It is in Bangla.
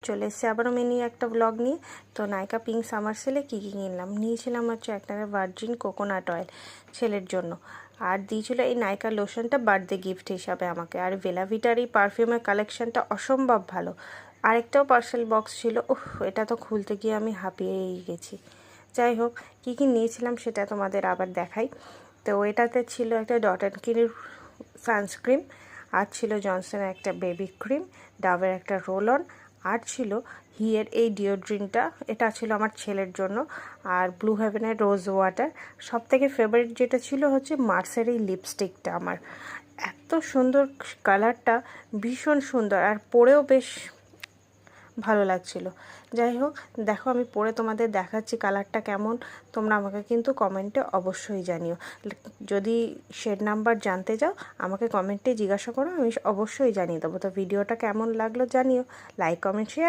চলে এসেছি আবারও মিনি একটা ব্লগ নিয়ে। তো নাইকা পিঙ্ক সামার সেলে কী কী কিনলাম, নিয়েছিলাম হচ্ছে একটা ভার্জিন কোকোনাট অয়েল ছেলের জন্য, আর দিয়েছিল এই নাইকা লোশনটা বার্থডে গিফট হিসাবে আমাকে। আর বেলা ভিটার এই পারফিউমের কালেকশানটা অসম্ভব ভালো। আরেকটাও পার্সেল বক্স ছিল, এটা তো খুলতে গিয়ে আমি হাঁপিয়েই গেছি। যাই হোক, কী কী নিয়েছিলাম সেটা তোমাদের আবার দেখাই। তো এটাতে ছিল একটা ডট অ্যান্ড কির সানস্ক্রিন, আর ছিল জনসনের একটা বেবি ক্রিম, ডাবের একটা রোল অন, আর ছিল হিয়ের এই ডিওড্রিনটা, এটা ছিল আমার ছেলের জন্য, আর ব্লু হেভেনের রোজ ওয়াটার। সব থেকে ফেভারিট যেটা ছিল হচ্ছে মার্সের এই লিপস্টিকটা। আমার এত সুন্দর কালারটা, ভীষণ সুন্দর, আর পরেও বেশ ভালো লাগছিল। যাই হোক, দেখো আমি পরে তোমাদের দেখাচ্ছি কালারটা কেমন। তোমরা আমাকে কিন্তু কমেন্টে অবশ্যই জানিও। যদি শেড নাম্বার জানতে চাও আমাকে কমেন্টে জিজ্ঞাসা করো, আমি অবশ্যই জানিয়ে দেবো। তো ভিডিওটা কেমন লাগলো জানিও, লাইক কমেন্ট শেয়ার।